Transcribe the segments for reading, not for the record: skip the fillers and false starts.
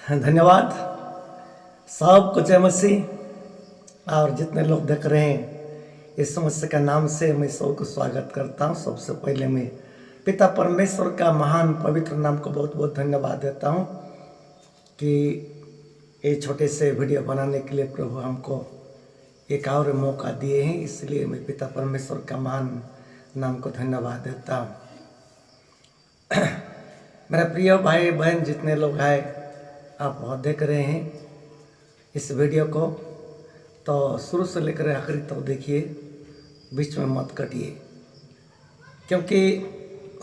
धन्यवाद। सबको जय मसीह। और जितने लोग देख रहे हैं इस समस्या का नाम से मैं सबको स्वागत करता हूं। सबसे पहले मैं पिता परमेश्वर का महान पवित्र नाम को बहुत बहुत धन्यवाद देता हूं कि ये छोटे से वीडियो बनाने के लिए प्रभु हमको एक और मौका दिए हैं। इसलिए मैं पिता परमेश्वर का महान नाम को धन्यवाद देता हूँ। मेरा प्रिय भाई बहन जितने लोग हैं, आप बहुत देख रहे हैं इस वीडियो को, तो शुरू से लेकर आखिरी तक देखिए, बीच में मत कटिए, क्योंकि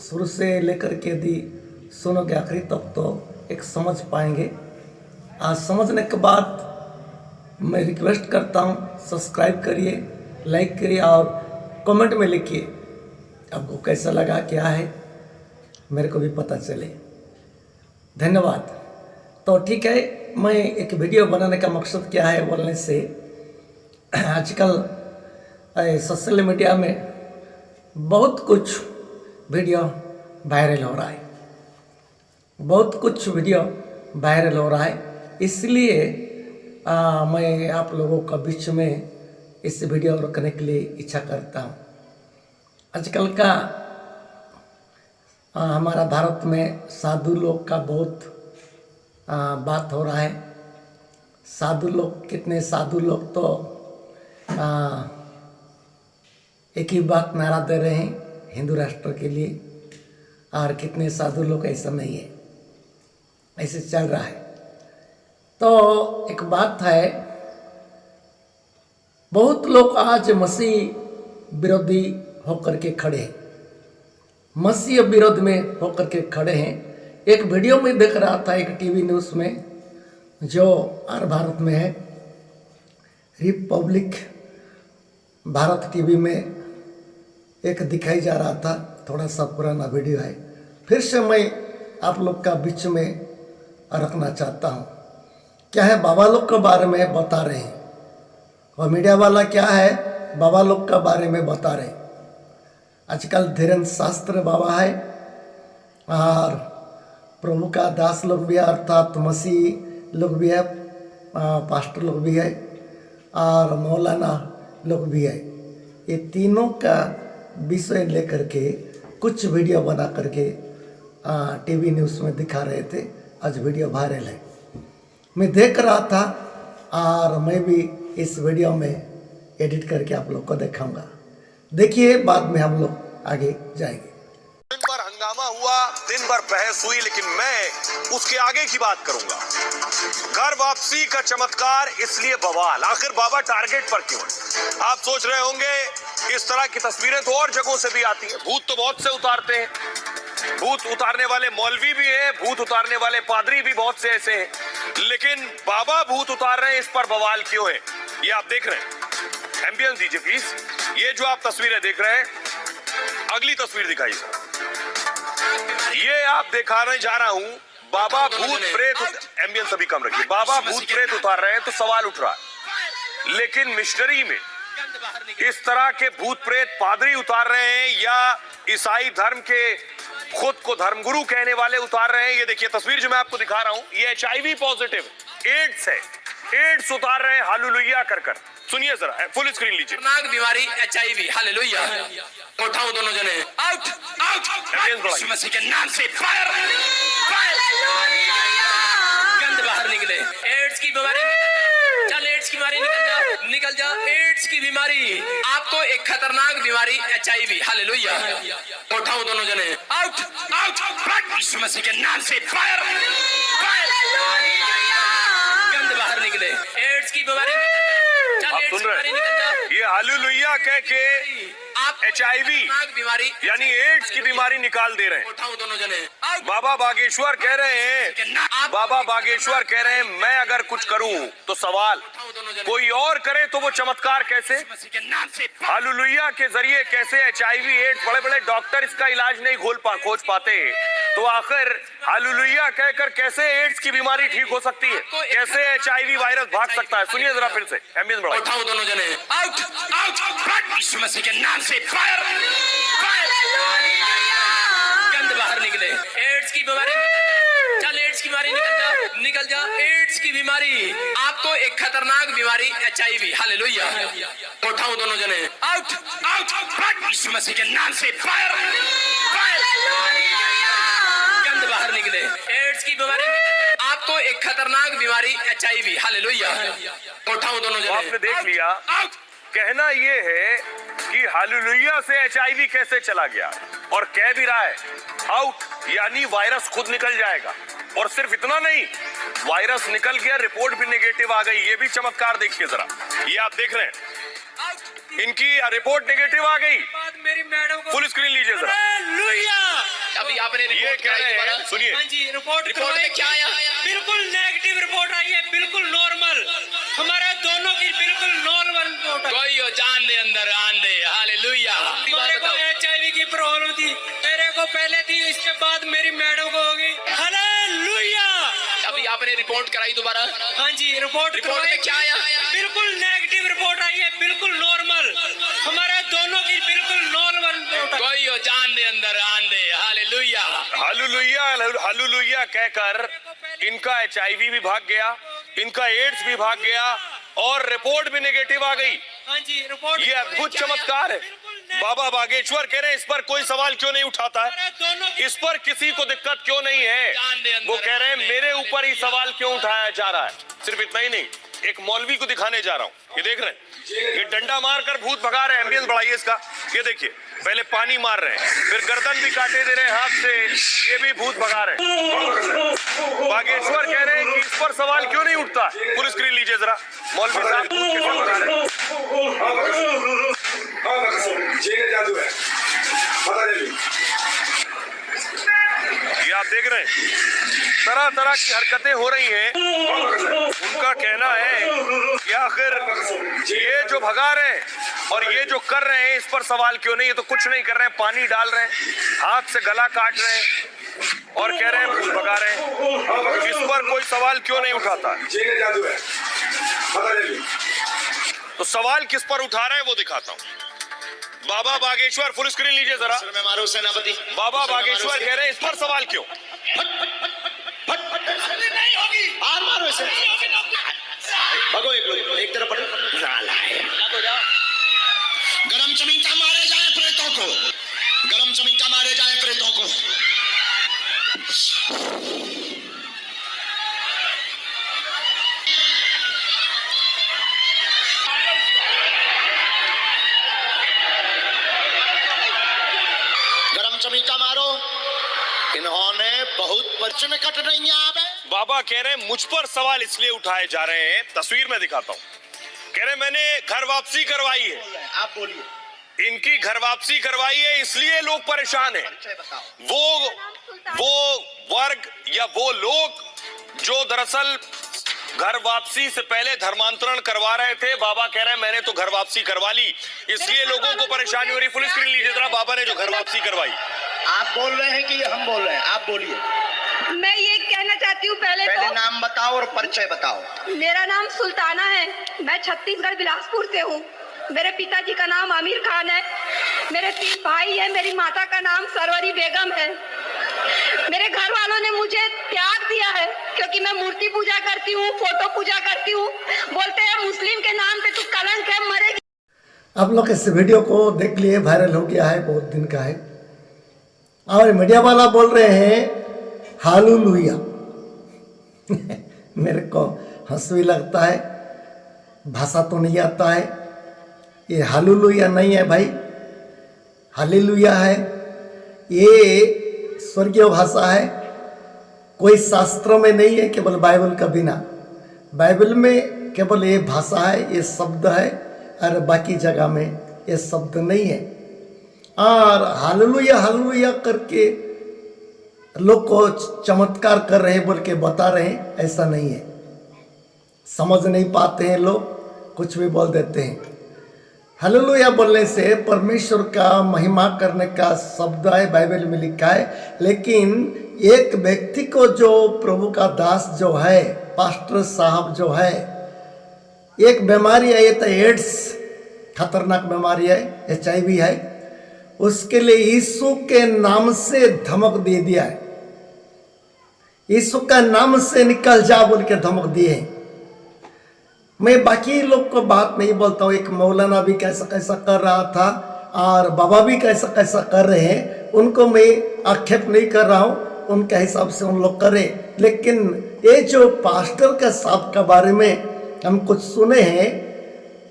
शुरू से लेकर के यदि सुनोगे आखिरी तक तो एक समझ पाएंगे। आज समझने के बाद मैं रिक्वेस्ट करता हूँ, सब्सक्राइब करिए, लाइक करिए और कमेंट में लिखिए आपको कैसा लगा, क्या है, मेरे को भी पता चले। धन्यवाद। तो ठीक है, मैं एक वीडियो बनाने का मकसद क्या है बोलने से, आजकल सोशल मीडिया में बहुत कुछ वीडियो वायरल हो रहा है, बहुत कुछ वीडियो वायरल हो रहा है। इसलिए मैं आप लोगों का बीच में इस वीडियो रखने के लिए इच्छा करता हूँ। आजकल का हमारा भारत में साधु लोग का बहुत बात हो रहा है। साधु लोग, कितने साधु लोग तो एक ही बात नारा दे रहे हैं हिंदू राष्ट्र के लिए, और कितने साधु लोग ऐसा नहीं है, ऐसे चल रहा है। तो एक बात है, बहुत लोग आज मसीह विरोधी होकर के खड़े हैं, मसीह विरोध में होकर के खड़े हैं। एक वीडियो में देख रहा था, एक टीवी न्यूज़ में, जो आर भारत में है, रिपब्लिक भारत टीवी में एक दिखाई जा रहा था। थोड़ा सा पुराना वीडियो है, फिर से मैं आप लोग का बीच में रखना चाहता हूँ। क्या है, बाबा लोग के बारे में बता रहे हैं, और मीडिया वाला क्या है, बाबा लोग के बारे में बता रहे हैं। आजकल धीरेन्द्र शास्त्री बाबा है, और प्रभु का दास लोग भी है, अर्थात मसीह लोग भी है, पास्टर लोग भी है, और मौलाना लोग भी है। ये तीनों का विषय लेकर के कुछ वीडियो बना करके टीवी न्यूज़ में दिखा रहे थे। आज वीडियो वायरल है, मैं देख रहा था, और मैं भी इस वीडियो में एडिट करके आप लोग को दिखाऊंगा। देखिए, बाद में हम लोग आगे जाएंगे। दिन भर हंगामा हुआ, दिन भर बहस हुई, लेकिन मैं उसके आगे की बात करूंगा। घर वापसी का चमत्कार, इसलिए बवाल। आखिर बाबा टारगेट पर क्यों है? आप सोच रहे होंगे इस तरह की तस्वीरें तो और जगहों से भी आती हैं, भूत तो बहुत से उतारते हैं, भूत उतारने वाले मौलवी भी हैं, भूत उतारने वाले पादरी भी बहुत से ऐसे हैं, लेकिन बाबा भूत उतार रहे हैं, इस पर बवाल क्यों है? ये आप देख रहे हैं, एम्बियंस दीजिए प्लीज। ये जो आप तस्वीरें देख रहे हैं, अगली तस्वीर दिखाइए। ये आप दिखाने जा रहा हूं, बाबा भूत प्रेत, एम्बियंस अभी कम रखिए, बाबा भूत प्रेत उतार रहे हैं, तो सवाल उठ रहा है, लेकिन मिशनरी में इस तरह के भूत प्रेत पादरी उतार रहे हैं, या ईसाई धर्म के खुद को धर्मगुरु कहने वाले उतार रहे हैं? ये देखिए तस्वीर जो मैं आपको दिखा रहा हूं, ये HIV पॉजिटिव एड्स है, एड्स उतार रहे हैं हालेलुया कर कर। सुनिए जरा, फुल स्क्रीन लीजिए। खतरनाक बीमारी HIV, हालेलुया। उठाओ दोनों जने, आउट आउट, यीशु मसीह के नाम से फायर फायर, गंद बाहर निकले। एड्स की बीमारी, चल एड्स की बीमारी निकल जा, निकल जा। एड्स की बीमारी, आपको एक खतरनाक बीमारी HIV, हालेलुया। उठाओ दोनों जने, आउट आउट, यीशु मसीह के नाम से फायर फायर, गंद बाहर निकले। एड्स की बीमारी, सुन रहे हैं, ये हालेलुया कह के आप HIV बीमारी यानी एड्स की बीमारी निकाल दे रहे हैं। उठाओ दोनों जने। बाबा बागेश्वर कह रहे हैं, बाबा बागेश्वर कह रहे हैं, मैं अगर कुछ करूं तो सवाल, कोई और करे तो वो चमत्कार कैसे? हालेलुया के जरिए कैसे HIV एड्स, बड़े बड़े डॉक्टर इसका इलाज नहीं खोज पाते, तो आखिर हालेलुया कहकर कैसे एड्स की बीमारी ठीक हो सकती है? कैसे HIV वायरस भाग सकता है? सुनिए जरा फिर से, एम्बियंस बढ़ाइए। उठाओ दोनों जने, आउट आउट, यीशु मसीह के नाम से फायर फायर, गंद बाहर निकले। एड्स की बीमारी, चल एड्स की बीमारी निकल जा, निकल जा। बीमारी, आपको एक खतरनाक बीमारी HIV, हालेलुया। उठाओ दोनों जने, आउट आउट, यीशु मसीह के नाम से फायर फायर, गंद बाहर निकले। एड्स की बीमारी, आपको एक खतरनाक बीमारी HIV, हालेलुया। उठाओ दोनों जने। आपने देख लिया, कहना ये है कि हालेलुया से HIV कैसे चला गया, और कह भी रहा है आउट, यानी वायरस खुद निकल जाएगा। और सिर्फ इतना नहीं, वायरस निकल गया, रिपोर्ट भी नेगेटिव आ गई। ये भी चमत्कार देखिए जरा, ये आप देख रहे हैं, इनकी रिपोर्ट नेगेटिव आ गई। मेरी मैडम को फुल स्क्रीन लीजिए जरा। अभी आपने ये रिपोर्ट कह रहे हैं, सुनिए, हाँ जी, रिपोर्ट में क्या आया? बिल्कुल नेगेटिव रिपोर्ट आई है, बिल्कुल नॉर्मल, हमारे दोनों की बिल्कुल नॉर्मल रिपोर्ट। कोई हो जान दे अंदर आन दे, हालेलुया। मेरे को HIV की प्रॉब्लम थी, मेरे को पहले थी, इसके बाद मेरी मैडम को हो गई। हालेलुया। अभी आपने रिपोर्ट कराई दोबारा? हाँ जी, रिपोर्ट में क्या आया? बिल्कुल नेगेटिव रिपोर्ट आई है, बिल्कुल नॉर्मल, हमारे दोनों की बिल्कुल नॉर्मल रिपोर्ट। कोई हो जान दे अंदर आन दे, हालेलुया। हालेलुया हालेलुया कहकर इनका HIV भी भाग गया, इनका एड्स भी भाग गया, और रिपोर्ट भी नेगेटिव आ गई। हाँ जी, रिपोर्ट ये अद्भुत चमत्कार है। बाबा बागेश्वर कह रहे हैं, इस पर कोई सवाल क्यों नहीं उठाता है, इस पर किसी को दिक्कत क्यों नहीं है। वो कह रहे हैं मेरे ऊपर ही सवाल क्यों उठाया जा रहा है। सिर्फ इतना ही नहीं, एक मौलवी को दिखाने जा रहा हूं, ये देख रहे हैं, ये डंडा मारकर भूत भगा रहे हैं। एम्बियंस बढ़ाइए इसका, ये देखिए, पहले पानी मार रहे हैं, फिर गर्दन भी काटे दे रहे हैं हाथ से, ये भी भूत भगा रहे हैं। बागेश्वर कह रहे हैं कि इस पर सवाल क्यों नहीं उठता। पूरी स्क्रीन लीजिए जरा, मौलवी साहब भूत कैसे भगा रहे हैं। जादू है, ये आप देख रहे हैं, तरह तरह की हरकतें हो रही हैं। उनका कहना है कि आखिर ये जो भगा रहे हैं और ये जो कर रहे हैं, इस पर सवाल क्यों नहीं। ये तो कुछ नहीं कर रहे हैं, पानी डाल रहे हैं, हाथ से गला काट रहे हैं और कह रहे हैं भगा रहे हैं। इस पर कोई सवाल क्यों नहीं उठाता। जादू है, तो सवाल किस पर उठा रहे हैं वो दिखाता हूँ। बाबा बागेश्वर, फुल स्क्रीन लीजिए जरा। मैं मारो सेनापति। बाबा बागेश्वर कह रहे हैं इस पर सवाल क्यों। नहीं होगी, हार मारो इसे, भगो एक तरफ गरम चमीटा मारे जाए प्रेतों को, गरम चमीटा मारे जाए प्रेतों को। गरम चमीटा मारो। इन्होंने बहुत पर्चे कट रही है। बाबा कह रहे हैं मुझ पर सवाल इसलिए उठाए जा रहे हैं, तस्वीर में दिखाता हूँ। कह रहे मैंने घर वापसी करवाई है, आप बोलिए। इनकी घर वापसी करवाई है, इसलिए लोग परेशान हैं। वो वर्ग या वो लोग जो दरअसल घर वापसी से पहले धर्मांतरण करवा रहे थे, बाबा कह रहे हैं मैंने तो घर वापसी करवा ली, इसलिए लोगों को परेशानी हो रही। फुल स्क्रीन लीजिए जरा, बाबा ने जो घर वापसी करवाई। आप बोल रहे हैं कि हम बोल रहे हैं? आप बोलिए। मैं ये कहना चाहती हूँ, पहले तो नाम बताओ और परिचय बताओ। मेरा नाम सुल्ताना है, मैं छत्तीसगढ़ बिलासपुर से हूँ। मेरे पिताजी का नाम आमिर खान है, मेरे 3 भाई हैं, मेरी माता का नाम सरवरी बेगम है। मेरे घर वालों ने मुझे त्याग दिया है क्योंकि मैं मूर्ति पूजा करती हूँ, फोटो पूजा करती हूँ। बोलते हैं मुस्लिम के नाम पे तू कलंक है, मरेगी। आप लोग इस वीडियो को देख लिए, वायरल हो गया है, बहुत दिन का है, और मीडिया वाला बोल रहे हैं हालेलुया। मेरे को हंसी लगता है, भाषा तो नहीं आता है। ये हालेलुया नहीं है भाई, हालेलुया है, ये स्वर्गीय भाषा है, कोई शास्त्रों में नहीं है, केवल बाइबल का बिना। बाइबल में केवल ये भाषा है, ये शब्द है, और बाकी जगह में ये शब्द नहीं है। और हालेलुया हालेलुया करके लोग को चमत्कार कर रहे हैं बोल के बता रहे हैं, ऐसा नहीं है। समझ नहीं पाते हैं लोग, कुछ भी बोल देते हैं। हालेलुया बोलने से परमेश्वर का महिमा करने का शब्द है, बाइबल में लिखा है। लेकिन एक व्यक्ति को जो प्रभु का दास जो है, पास्टर साहब जो है, एक बीमारी है, ये तो एड्स खतरनाक बीमारी है, HIV है, उसके लिए यीशु के नाम से धमक दे दिया है। यीशु का नाम से निकल जा बोल के धमक दिए हैं। मैं बाकी लोग को बात नहीं बोलता हूँ, एक मौलाना भी कैसा कैसा कर रहा था और बाबा भी कैसा कैसा कर रहे हैं, उनको मैं आक्षेप नहीं कर रहा हूँ, उनके हिसाब से उन लोग करें। लेकिन ये जो पास्टर के साहब के बारे में हम कुछ सुने हैं,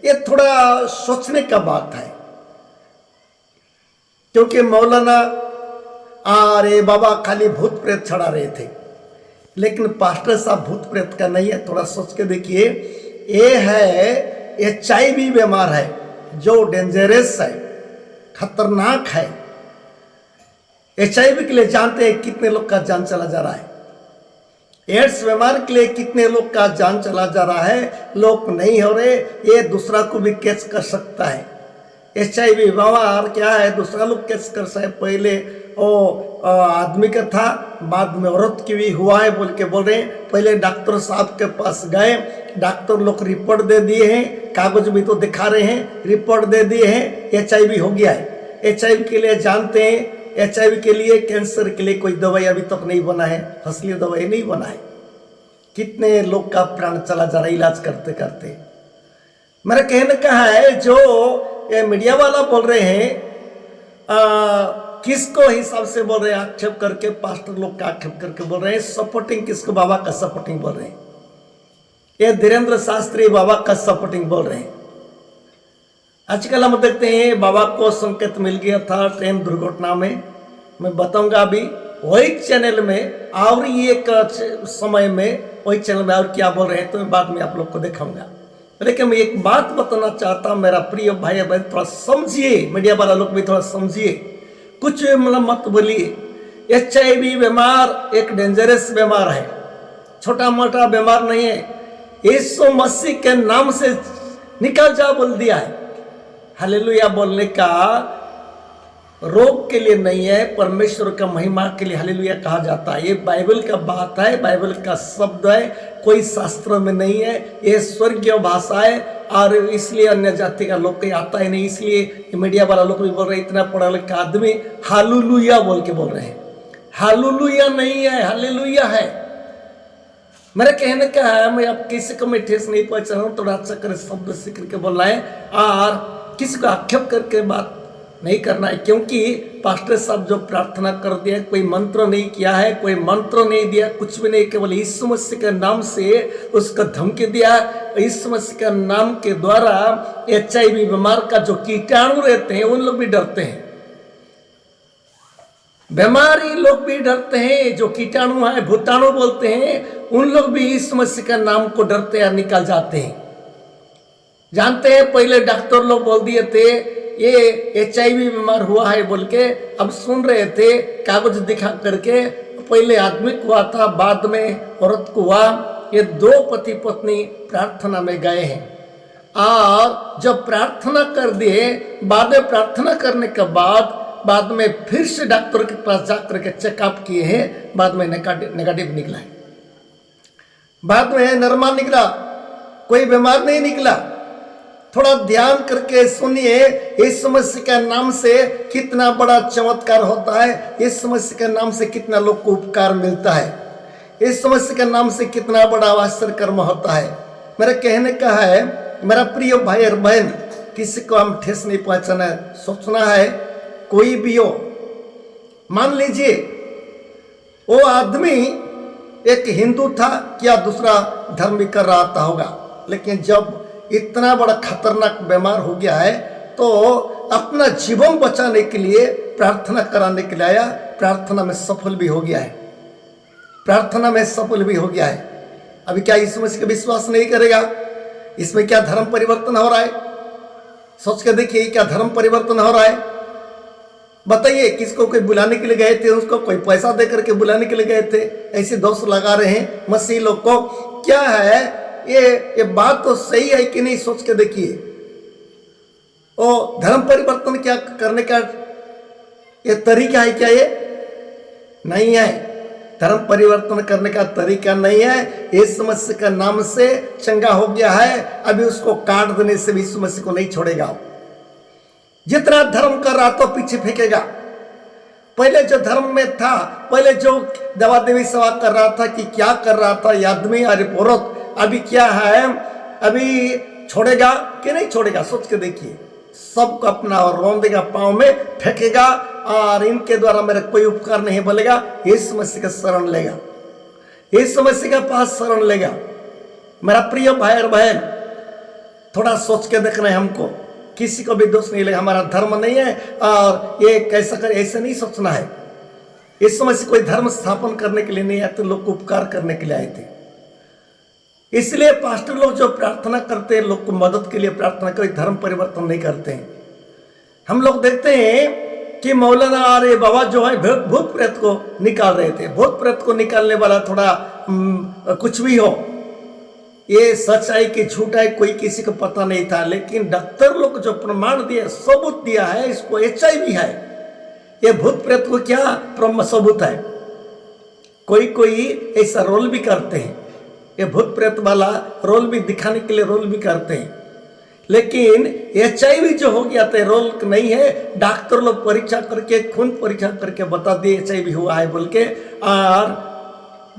ये थोड़ा सोचने का बात है। क्योंकि मौलाना और ये बाबा खाली भूत प्रेत छड़ा रहे थे, लेकिन पास्टर साहब भूत प्रेत का नहीं है। थोड़ा सोच के देखिए, ये है HIV बीमार है जो डेंजरस है, खतरनाक है। HIV के लिए जानते हैं कितने लोग का जान चला जा रहा है। एड्स बीमार के लिए कितने लोग का जान चला जा रहा है, लोग नहीं हो रहे, ये दूसरा को भी कैच कर सकता है। HIV बीमार क्या है, दूसरा लोग कैच कर सकते। पहले वो आदमी का था, बाद में औरत की भी हुआ है बोल के बोल रहे हैं। पहले डॉक्टर साहब के पास गए, डॉक्टर लोग रिपोर्ट दे दिए हैं, कागज भी तो दिखा रहे हैं, रिपोर्ट दे दिए हैं, HIV हो गया है। HIV के लिए जानते हैं, HIV के लिए, कैंसर के लिए कोई दवाई अभी तक नहीं बना है, असली दवाई नहीं बना है। कितने लोग का प्राण चला जा रहा है इलाज करते करते। मेरा कहने का है, जो ये मीडिया वाला बोल रहे हैं, किसको हिसाब से बोल रहे हैं, आक्षेप करके, पास्टर लोग का आक्षेप करके बोल रहे हैं। सपोर्टिंग किसको, बाबा का सपोर्टिंग बोल रहे हैं। ये धीरेन्द्र शास्त्री बाबा का सपोर्टिंग बोल रहे हैं। आजकल हम देखते हैं बाबा को संकेत मिल गया था ट्रेन दुर्घटना में, मैं बताऊंगा अभी वही चैनल में, और एक समय में वही चैनल में और क्या बोल रहे हैं तो मैं बाद में आप लोग को दिखाऊंगा। लेकिन मैं एक बात बताना चाहता हूं, मेरा प्रिय भाई बहन, थोड़ा समझिए, मीडिया वाला लोग भी थोड़ा समझिए, कुछ मतलब मत बोलिए। HIV बीमार एक डेंजरस बीमार है, छोटा मोटा बीमार नहीं है। यीशु मसीह के नाम से निकल जा बोल दिया है। हालेलुया बोलने का रोग के लिए नहीं है, परमेश्वर का महिमा के लिए हालेलुया कहा जाता है। ये बाइबल का बात है, बाइबल का शब्द है, कोई शास्त्र में नहीं है। ये स्वर्गीय भाषा है और इसलिए अन्य जाति का लोग कहीं आता ही नहीं। इसलिए मीडिया वाला लोग भी बोल रहे हैं, इतना पढ़ा लिखा आदमी हालेलुया बोल के बोल रहे हैं। हालेलुया नहीं है, हालेलुया है। मेरा कहने का है, मैं अब किसी को मैं ठेस नहीं पहुंचा रहा हूँ, थोड़ा अच्छा करे शब्द सीख के बोलना है और किसी को आक्षेप करके बात नहीं करना है। क्योंकि पास्टर साहब जो प्रार्थना कर दिया, कोई मंत्र नहीं किया है, कोई मंत्र नहीं दिया, कुछ भी नहीं, केवल यीशु मसीह के नाम से उसका धमकी दिया। यीशु मसीह के नाम के द्वारा HIV बीमार का जो कीटाणु रहते हैं उन लोग भी डरते हैं, बीमारी लोग भी डरते हैं, जो कीटाणु है, भूताणु बोलते हैं, उन लोग भी यीशु मसीह का नाम को डरते हैं, निकल जाते हैं। जानते हैं, पहले डॉक्टर लोग बोल दिए थे ये HIV बीमार हुआ है बोल के, अब सुन रहे थे कागज दिखा करके। पहले आदमी को हुआ था, बाद में औरत को हुआ। ये दो पति पत्नी प्रार्थना में गए हैं और जब प्रार्थना कर दिए, बाद में प्रार्थना करने के बाद में फिर से डॉक्टर के पास जाकर के चेकअप किए हैं, बाद में नेगेटिव निकला है, बाद में नॉर्मल निकला, कोई बीमार नहीं निकला। थोड़ा ध्यान करके सुनिए, यीशु मसीह के नाम से कितना बड़ा चमत्कार होता है, यीशु मसीह के नाम से कितना लोग को उपकार मिलता है, यीशु मसीह के नाम से कितना बड़ा आश्चर्य कर्म होता है। मेरा कहने का है, मेरा प्रिय भाई और बहन, किसी को हम ठेस नहीं पहुंचाना है, सोचना है कोई भी हो। मान लीजिए वो आदमी एक हिंदू था, क्या दूसरा धर्म भी कर रहा था होगा, लेकिन जब इतना बड़ा खतरनाक बीमार हो गया है तो अपना जीवन बचाने के लिए प्रार्थना कराने के लिए आया, प्रार्थना में सफल भी हो गया है, प्रार्थना में सफल भी हो गया है। अभी क्या यीशु मसीह का विश्वास नहीं करेगा? इसमें क्या धर्म परिवर्तन हो रहा है? सोच के देखिए, क्या धर्म परिवर्तन हो रहा है? बताइए, किसको कोई बुलाने के लिए गए थे, उसको कोई पैसा दे करके बुलाने के लिए गए थे, ऐसे दोष लगा रहे हैं मसीह लोग को। क्या है ये बात तो सही है कि नहीं, सोच के देखिए। ओ धर्म परिवर्तन क्या करने का ये तरीका है क्या? ये नहीं है, धर्म परिवर्तन करने का तरीका नहीं है। यीशु मसीह का नाम से चंगा हो गया है, अभी उसको काट देने से भी यीशु मसीह को नहीं छोड़ेगा। जितना धर्म कर रहा तो पीछे फेंकेगा। पहले जो धर्म में था, पहले जो देवा देवी सेवा कर रहा था कि क्या कर रहा था ये आदमी और औरत, अभी क्या है अभी छोड़ेगा कि नहीं छोड़ेगा, सोच के देखिए। सबको अपना रोन देगा, पाँव में फेंकेगा और इनके द्वारा मेरा कोई उपकार नहीं बोलेगा। यीशु मसीह का शरण लेगा, यीशु मसीह के पास शरण लेगा। मेरा प्रिय भाई और बहन, थोड़ा सोच के देखना है हमको, किसी को भी दोष नहीं लेगा। हमारा धर्म नहीं है और ये कैसा करे, ऐसे नहीं सोचना है। यीशु मसीह कोई धर्म स्थापन करने के लिए नहीं आए थे, लोग को उपकार करने के लिए आए थे। इसलिए पास्टर लोग जो प्रार्थना करते हैं, लोग को मदद के लिए प्रार्थना, कोई धर्म परिवर्तन नहीं करते हैं। हम लोग देखते हैं कि मौलाना और बाबा जो है भूत प्रेत को निकाल रहे थे। भूत प्रेत को निकालने वाला थोड़ा कुछ भी हो, ये सच है कि झूठ है, कोई किसी को पता नहीं था। लेकिन डॉक्टर लोग जो प्रमाण दिया, सबूत दिया है, इसको HIV है, ये भूत प्रेत को क्या सबूत है। कोई कोई ऐसा रोल भी करते हैं, ये भूत प्रेत वाला रोल भी दिखाने के लिए रोल भी करते हैं। लेकिन HIV जो हो गया था, रोल नहीं है। डॉक्टर लोग परीक्षा करके, खून परीक्षा करके बता दिए HIV हुआ है बोल के, और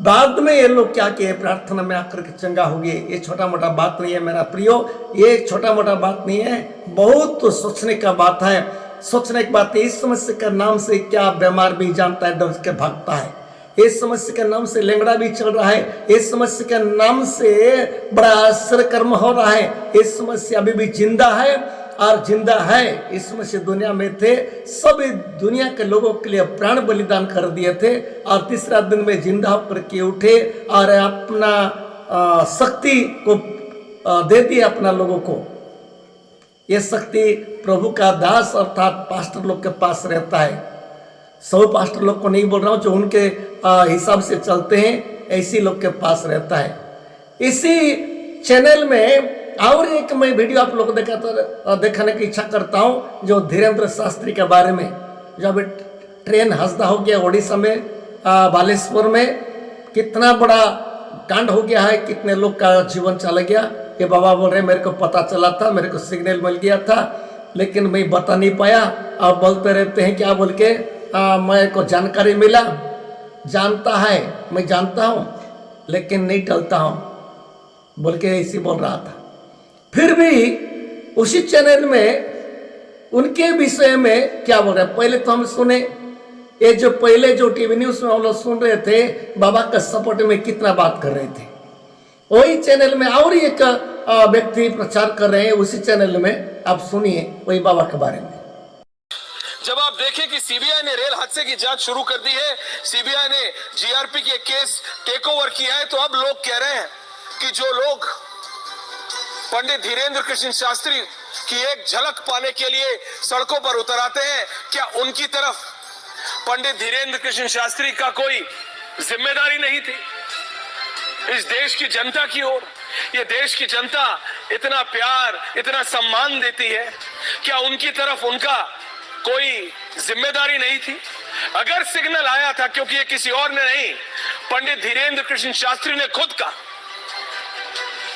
बाद में ये लोग क्या किए, प्रार्थना में आकर के चंगा हो गए। ये छोटा मोटा बात नहीं है मेरा प्रियो, ये छोटा मोटा बात नहीं है, बहुत तो सोचने का बात है। सोचने की बात है, इस समस्या के नाम से क्या बीमार भी जानता है, डर के भागता है। इस समस्या के नाम से लेंगड़ा भी चल रहा है, इस समस्या के नाम से बड़ा आश्चर्य कर्म हो रहा है। इस समस्या अभी भी जिंदा है और जिंदा है। इस समस्या दुनिया में थे, सब दुनिया के लोगों के लिए प्राण बलिदान कर दिए थे और तीसरा दिन में जिंदा होकर के उठे और अपना शक्ति को दे दिए अपना लोगों को। ये शक्ति प्रभु का दास अर्थात पास्टर लोग के पास रहता है। सब पास्टर लोग को नहीं बोल रहा हूँ, जो उनके हिसाब से चलते हैं, ऐसी लोग के पास रहता है। इसी चैनल में और एक मैं वीडियो आप लोग को दिखाने की इच्छा करता हूँ, जो धीरेन्द्र शास्त्री के बारे में। जो अभी ट्रेन हंसदा हो गया उड़ीसा में, बालेश्वर में कितना बड़ा कांड हो गया है, कितने लोग का जीवन चला गया। ये बाबा बोल रहे मेरे को पता चला था, मेरे को सिग्नल मिल गया था, लेकिन मैं बता नहीं पाया। और बोलते रहते हैं क्या बोल के, मेरे को जानकारी मिला, जानता है, मैं जानता हूँ लेकिन नहीं टलता हूँ बोल के ऐसी बोल रहा था। फिर भी उसी चैनल में उनके विषय में क्या बोल रहे हैं, पहले तो हम सुने, ये जो पहले जो टीवी न्यूज में हम लोग सुन रहे थे, बाबा का सपोर्ट में कितना बात कर रहे थे। वही चैनल में और एक व्यक्ति प्रचार कर रहे हैं, उसी चैनल में आप सुनिए वही बाबा के बारे में। जब आप देखें कि सीबीआई ने रेल हादसे की जांच शुरू कर दी है, सीबीआई ने जीआरपी के केस टेक ओवर किया है, तो अब लोग कह रहे हैं कि जो लोग पंडित धीरेन्द्र कृष्ण शास्त्री की एक झलक पाने के लिए सड़कों पर उतर आते हैं, क्या उनकी तरफ पंडित धीरेन्द्र कृष्ण शास्त्री का कोई जिम्मेदारी नहीं थी? इस देश की जनता की ओर ये देश की जनता इतना प्यार, इतना सम्मान देती है, क्या उनकी तरफ उनका कोई जिम्मेदारी नहीं थी? अगर सिग्नल आया था, क्योंकि ये किसी और ने नहीं, पंडित धीरेन्द्र कृष्ण शास्त्री ने खुद कहा,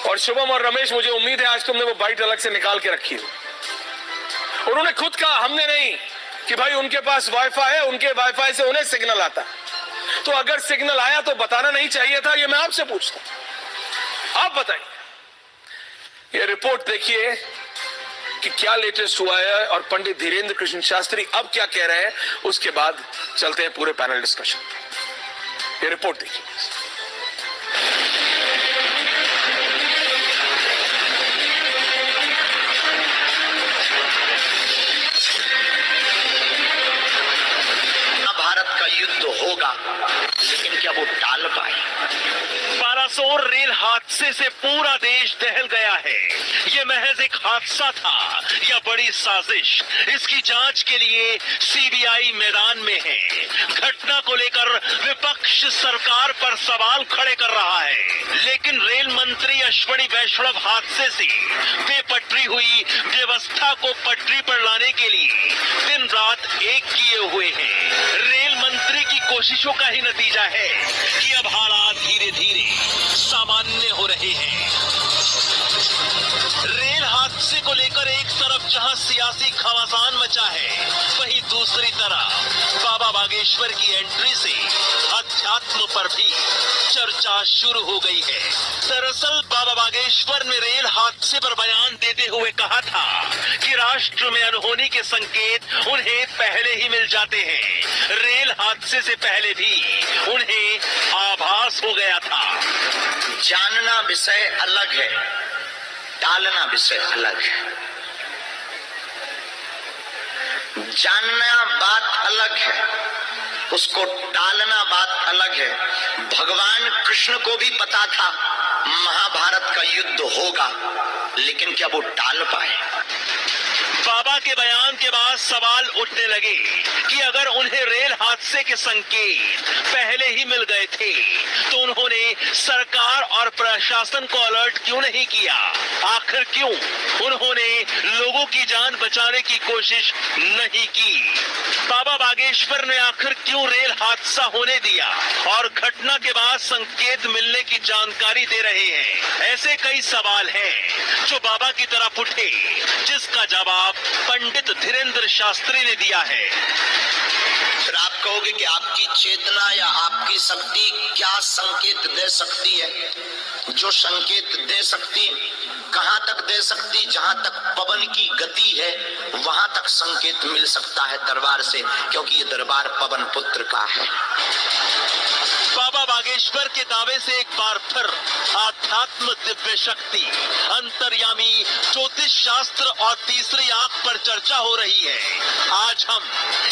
और शुभम और रमेश मुझे उम्मीद है आज तुमने वो बाइट अलग से निकाल के रखी हो। उन्होंने खुद कहा, हमने नहीं, कि भाई उनके पास वाईफाई है, उनके वाईफाई से उन्हें सिग्नल आता। तो अगर सिग्नल आया तो बताना नहीं चाहिए था? ये मैं आपसे पूछता हूं, आप बताइए। ये रिपोर्ट देखिए कि क्या लेटेस्ट हुआ है और पंडित धीरेन्द्र कृष्ण शास्त्री अब क्या कह रहे हैं, उसके बाद चलते हैं पूरे पैनल डिस्कशन। ये रिपोर्ट देखिए। भारत का युद्ध होगा, लेकिन क्या वो टाल पाए? बालासोर रेल हादसे से पूरा देश दहल गया है। ये महज एक हादसा था या बड़ी साजिश, इसकी जांच के लिए सीबीआई मैदान में है। घटना को लेकर विपक्ष सरकार पर सवाल खड़े कर रहा है, लेकिन रेल मंत्री अश्विनी वैष्णव हादसे से बेपटरी हुई व्यवस्था को पटरी पर लाने के लिए दिन रात एक किए हुए हैं। रेल मंत्री की कोशिशों का ही नतीजा है कि अब हालात धीरे धीरे सामान्य हो रहे हैं। रेल हादसे को लेकर एक तरफ जहां सियासी घमासान मचा है, वहीं दूसरी तरफ बाबा बागेश्वर की एंट्री से अध्यात्म अध्यात्म पर भी चर्चा शुरू हो गई है। दरअसल बाबा बागेश्वर ने रेल हादसे पर बयान देते हुए कहा था कि राष्ट्र में अनहोनी के संकेत उन्हें पहले ही मिल जाते हैं। रेल हादसे से पहले भी उन्हें आभास हो गया था। जानना विषय अलग है, टालना विषय अलग है। जानना बात अलग है, उसको टालना बात अलग है। भगवान कृष्ण को भी पता था महाभारत का युद्ध होगा, लेकिन क्या वो टाल पाए? बाबा के बयान के बाद सवाल उठने लगे कि अगर उन्हें रेल हादसे के संकेत पहले ही मिल गए थे तो उन्होंने सरकार और प्रशासन को अलर्ट क्यों नहीं किया? आखिर क्यों उन्होंने लोगों की जान बचाने की कोशिश नहीं की? बाबा बागेश्वर ने आखिर क्यों रेल हादसा होने दिया और घटना के बाद संकेत मिलने की जानकारी दे रहे हैं? ऐसे कई सवाल हैं जो बाबा की तरफ उठे, जिसका जवाब पंडित धीरेन्द्र शास्त्री ने दिया है। फिर आप कहोगे कि आपकी चेतना या आपकी शक्ति क्या संकेत दे सकती है? जो संकेत दे सकती, कहां तक दे सकती? जहां तक पवन की गति है वहां तक संकेत मिल सकता है दरबार से, क्योंकि ये दरबार पवन पुत्र का है। बाबा बागेश्वर के दावे से एक बार फिर आध्यात्म, दिव्य शक्ति, अंतर्यामी, ज्योतिष शास्त्र और तीसरी आंख पर चर्चा हो रही है। आज हम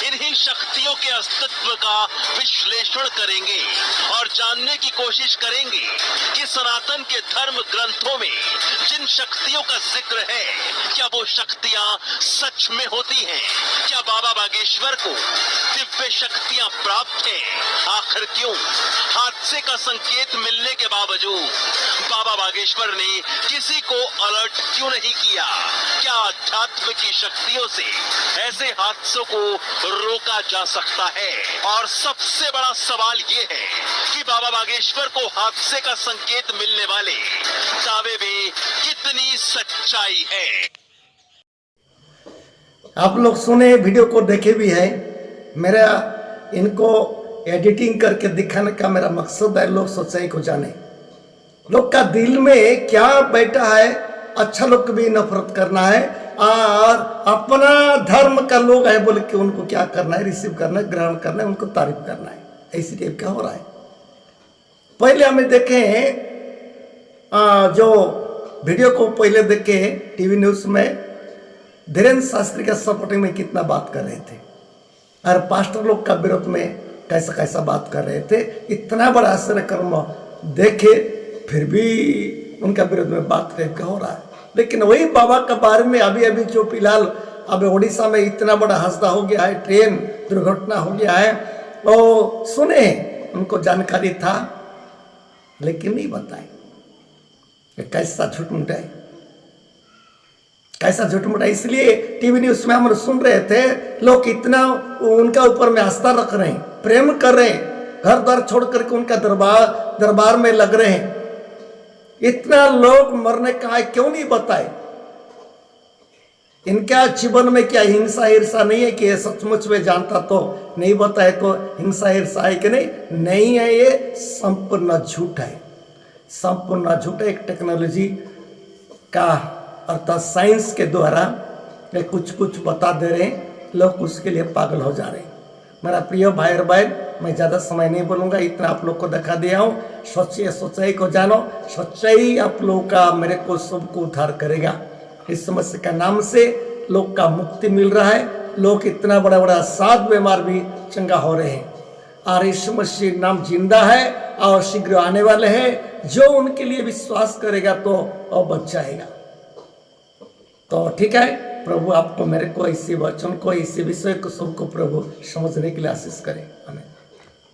इन्हीं शक्तियों के अस्तित्व का विश्लेषण करेंगे और जानने की कोशिश करेंगे कि सनातन के धर्म ग्रंथों में जिन शक्तियों का जिक्र है, क्या वो शक्तियां सच में होती हैं? क्या बाबा बागेश्वर को दिव्य शक्तियां प्राप्त हैं? आखिर क्यों हादसे का संकेत मिलने के बावजूद बाबा बागेश्वर ने किसी को अलर्ट क्यों नहीं किया? क्या अध्यात्म की शक्तियों से ऐसे हादसों को रोका जा सकता है? और सबसे बड़ा सवाल ये है कि बाबा बागेश्वर को हादसे का संकेत मिलने वाले दावे में कितनी सच्चाई है? आप लोग सुने, वीडियो को देखे भी है। मेरा इनको एडिटिंग करके दिखाने का मेरा मकसद है लोग सच्चाई को जाने। लोग का दिल में क्या बैठा है, अच्छा लोग को भी नफरत करना है और अपना धर्म का लोग है बोले कि उनको क्या करना है, रिसीव करना है, ग्रहण करना है, उनको तारीफ करना है। ऐसी टाइप क्या हो रहा है। पहले हमें देखे जो वीडियो को पहले देखे टीवी न्यूज में धीरेन्द्र शास्त्री का सपोर्टिंग में कितना बात कर रहे थे और पास्टर लोग का विरोध में कैसा कैसा बात कर रहे थे। इतना बड़ा आश्चर्य कर्म देखे फिर भी उनका विरोध में बात क्या हो रहा है। लेकिन वही बाबा के बारे में अभी अभी जो फिलहाल अब उड़ीसा में इतना बड़ा हादसा हो गया है, ट्रेन दुर्घटना हो गया है, वो सुने, उनको जानकारी था लेकिन नहीं बताए। कैसा झूठ मूठ है, कैसा झूठ मूठ है। इसलिए टीवी न्यूज में हम सुन रहे थे लोग इतना उनका ऊपर में आस्था रख रहे हैं, प्रेम कर रहे हैं, घर द्वार छोड़ करके उनका दरबार में लग रहे हैं। इतना लोग मरने का है, क्यों नहीं बताए? इनका जीवन में क्या हिंसा ईर्षा नहीं है कि ये सचमुच में जानता तो नहीं बताए तो हिंसा ईर्षा है कि नहीं? नहीं है, ये संपूर्ण झूठ है, संपूर्ण झूठ है। एक टेक्नोलॉजी का अर्थात साइंस के द्वारा कुछ कुछ बता दे रहे हैं, लोग उसके लिए पागल हो जा रहे हैं। मेरा प्रिय भाई और बहन, मैं ज़्यादा समय नहीं बोलूँगा, इतना आप लोग को दिखा दिया हूँ। सच्चाई को जानो, सच्चाई आप लोगों का मेरे को सबको उद्धार करेगा। इस समस्या का नाम से लोग का मुक्ति मिल रहा है। लोग इतना बड़ा बड़ा 7 बीमार भी चंगा हो रहे हैं और यीशु मसीह नाम जिंदा है और शीघ्र आने वाले हैं। जो उनके लिए विश्वास करेगा तो वो बच जाएगा। तो ठीक है, प्रभु आपको मेरे को इसी वचन को, इसी विषय को सबको प्रभु समझने के लिए आशीष करे। आमीन।